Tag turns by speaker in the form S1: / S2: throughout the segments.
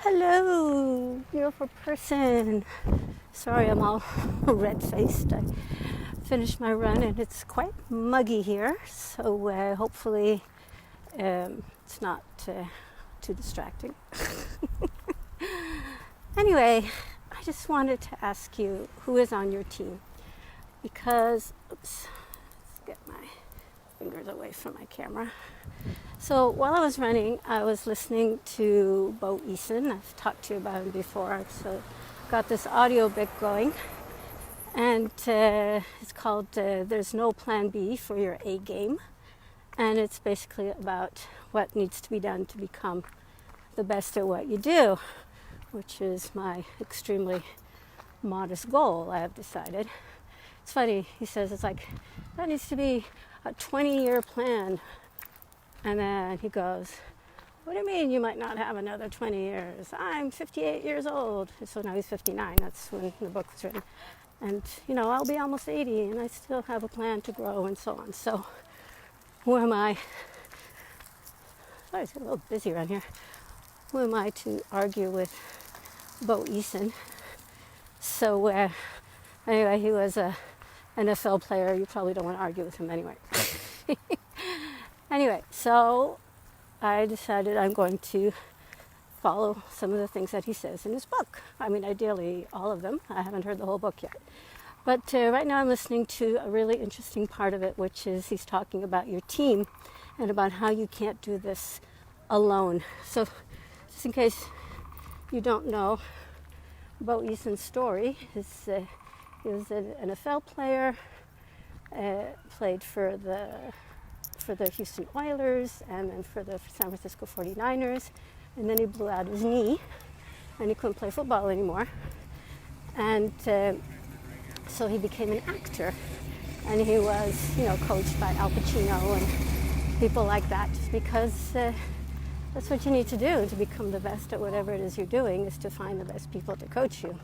S1: Hello, beautiful person. Sorry, I'm all red-faced. I finished my run and it's quite muggy here, so hopefully it's not too distracting. Anyway, I just wanted to ask you who is on your team, because, oops, let's get my fingers away from my camera. So while I was running, I was listening to Bo Eason. I've talked to you about him before. So got this audio book going, and it's called There's No Plan B for Your A Game. And it's basically about what needs to be done to become the best at what you do, which is my extremely modest goal, I have decided. It's funny, he says it's like, that needs to be a 20-year plan. And then he goes, what do you mean you might not have another 20 years? I'm 58 years old. So now he's 59. That's when the book was written. And, I'll be almost 80 and I still have a plan to grow and so on. So who am I? Sorry, it's a little busy around here. Who am I to argue with Bo Eason? So anyway, he was a NFL player. You probably don't want to argue with him anyway. Anyway, so I decided I'm going to follow some of the things that he says in his book. I mean, ideally, all of them. I haven't heard the whole book yet. But right now I'm listening to a really interesting part of it, which is he's talking about your team and about how you can't do this alone. So just in case you don't know Bo Eason's story, he was an NFL player, played for the Houston Oilers and then for the San Francisco 49ers, and then he blew out his knee and he couldn't play football anymore, and so he became an actor, and he was coached by Al Pacino and people like that, just because that's what you need to do to become the best at whatever it is you're doing, is to find the best people to coach you.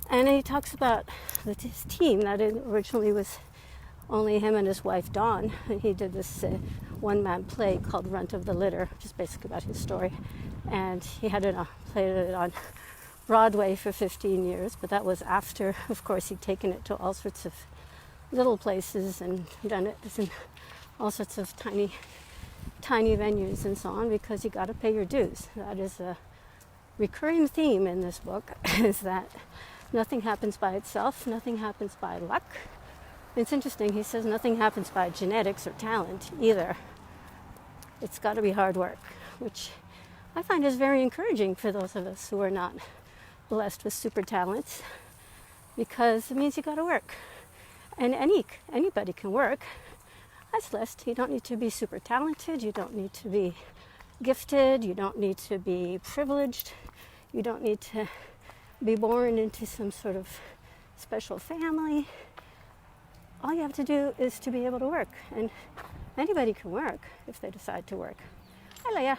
S1: And he talks about his team that originally was only him and his wife, Dawn. And he did this one-man play called Runt of the Litter, which is basically about his story. And he had played it on Broadway for 15 years, but that was after, of course, he'd taken it to all sorts of little places and done it in all sorts of tiny venues and so on, because you got to pay your dues. That is a recurring theme in this book, is that nothing happens by itself, nothing happens by luck. It's interesting, he says nothing happens by genetics or talent either. It's got to be hard work, which I find is very encouraging for those of us who are not blessed with super talents, because it means you got to work. And anybody can work. That's blessed. You don't need to be super talented, you don't need to be gifted, you don't need to be privileged, you don't need to be born into some sort of special family. All you have to do is to be able to work, and anybody can work if they decide to work. Hi, Leia.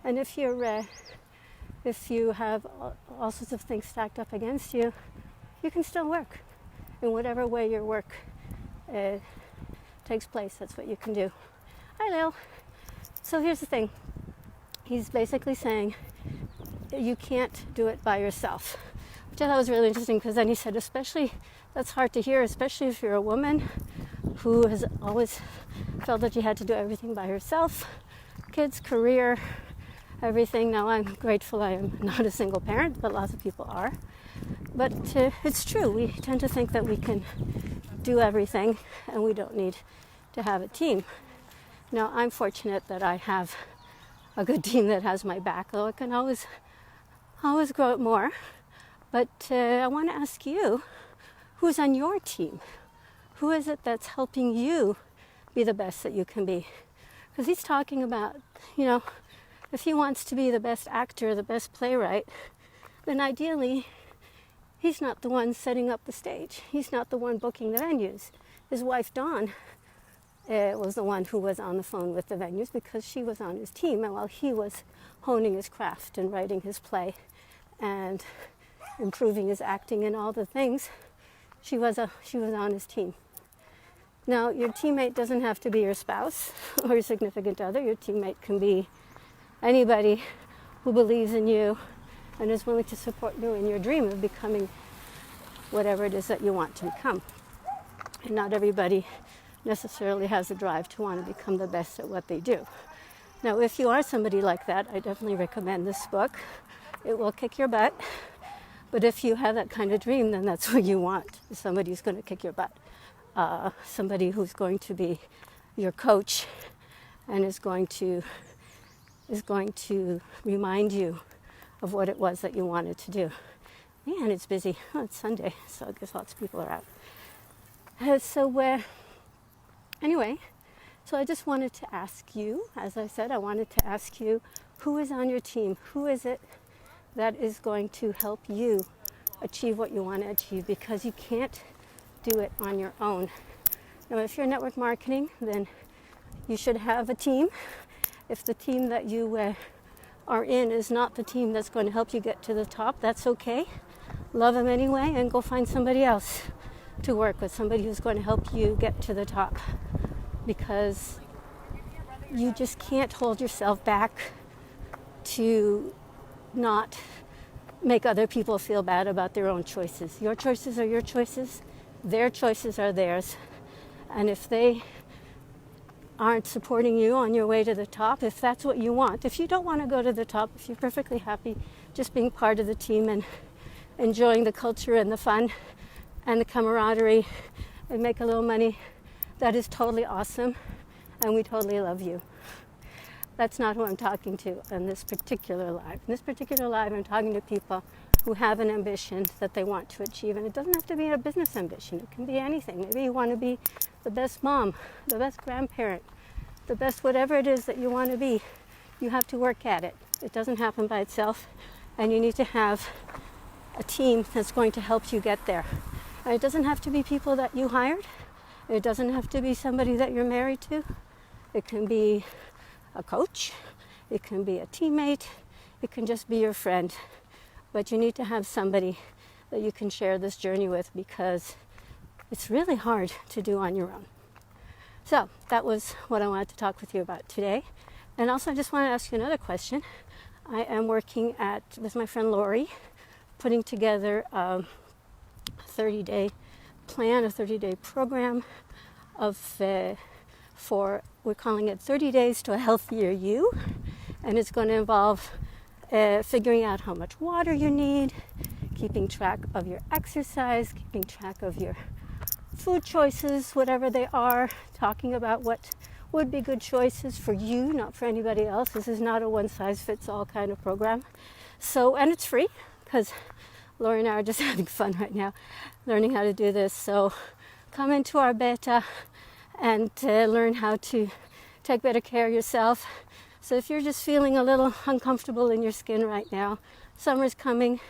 S1: And if you have all sorts of things stacked up against you, you can still work in whatever way your work takes place. That's what you can do. Hi, Lil. So here's the thing. He's basically saying you can't do it by yourself, which I thought was really interesting, because then he said, especially, that's hard to hear, especially if you're a woman who has always felt that you had to do everything by herself, kids, career, everything. Now, I'm grateful I am not a single parent, but lots of people are. But it's true, we tend to think that we can do everything and we don't need to have a team. Now, I'm fortunate that I have a good team that has my back, though I can always grow it more. But I want to ask you, who's on your team? Who is it that's helping you be the best that you can be? Because he's talking about, if he wants to be the best actor, the best playwright, then ideally, he's not the one setting up the stage. He's not the one booking the venues. His wife, Dawn, was the one who was on the phone with the venues, because she was on his team, and while he was honing his craft and writing his play and improving his acting and all the things, she was on his team. Now, your teammate doesn't have to be your spouse or your significant other. Your teammate can be anybody who believes in you and is willing to support you in your dream of becoming whatever it is that you want to become. And not everybody necessarily has the drive to want to become the best at what they do. Now, if you are somebody like that, I definitely recommend this book. It will kick your butt. But if you have that kind of dream, then that's what you want. Somebody who's going to kick your butt. Somebody who's going to be your coach and is going to remind you of what it was that you wanted to do. Man, it's busy. Oh, it's Sunday, so I guess lots of people are out. Anyway, so I just wanted to ask you, as I said, I wanted to ask you, who is on your team? Who is it that is going to help you achieve what you want to achieve? Because you can't do it on your own. Now, if you're network marketing, then you should have a team. If the team that you are in is not the team that's going to help you get to the top, that's okay. Love them anyway and go find somebody else to work with, somebody who's going to help you get to the top, because you just can't hold yourself back to not make other people feel bad about their own choices. Your choices are your choices, their choices are theirs, and if they aren't supporting you on your way to the top, if that's what you want, if you don't want to go to the top, if you're perfectly happy just being part of the team and enjoying the culture and the fun and the camaraderie and make a little money, that is totally awesome, and we totally love you. That's not who I'm talking to in this particular live. In this particular live, I'm talking to people who have an ambition that they want to achieve, and it doesn't have to be a business ambition. It can be anything. Maybe you want to be the best mom, the best grandparent, the best whatever it is that you want to be. You have to work at it. It doesn't happen by itself, and you need to have a team that's going to help you get there. And it doesn't have to be people that you hired. It doesn't have to be somebody that you're married to. It can be a coach. It can be a teammate. It can just be your friend. But you need to have somebody that you can share this journey with, because it's really hard to do on your own. So that was what I wanted to talk with you about today. And also I just want to ask you another question. I am working with my friend Lori, putting together a 30-day plan, a 30-day program we're calling it 30 Days to a Healthier You. And it's going to involve figuring out how much water you need, keeping track of your exercise, keeping track of your food choices, whatever they are, talking about what would be good choices for you, not for anybody else. This is not a one-size-fits-all kind of program. So, and it's free, because Lori and I are just having fun right now, learning how to do this. So come into our beta and learn how to take better care of yourself. So if you're just feeling a little uncomfortable in your skin right now, summer's coming,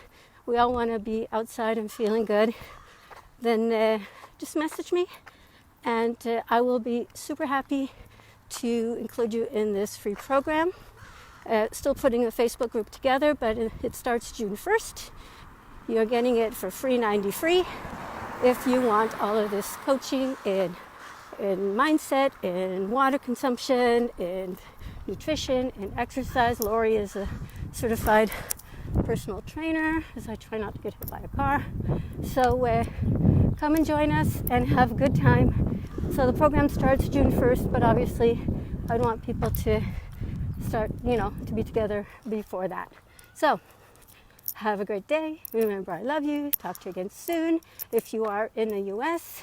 S1: we all want to be outside and feeling good, then just message me, and I will be super happy to include you in this free program. Still putting a Facebook group together, but it starts June 1st. You're getting it for free, 90 free. If you want all of this coaching in mindset, in water consumption, in nutrition, in exercise. Lori is a certified personal trainer, as I try not to get hit by a car. So come and join us and have a good time. So the program starts June 1st, but obviously I'd want people to start, to be together before that. So have a great day. Remember, I love you. Talk to you again soon. If you are in the U.S.,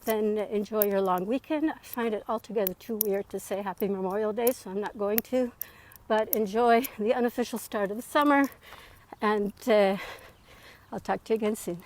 S1: then enjoy your long weekend. I find it altogether too weird to say Happy Memorial Day, so I'm not going to. But enjoy the unofficial start of the summer, and I'll talk to you again soon.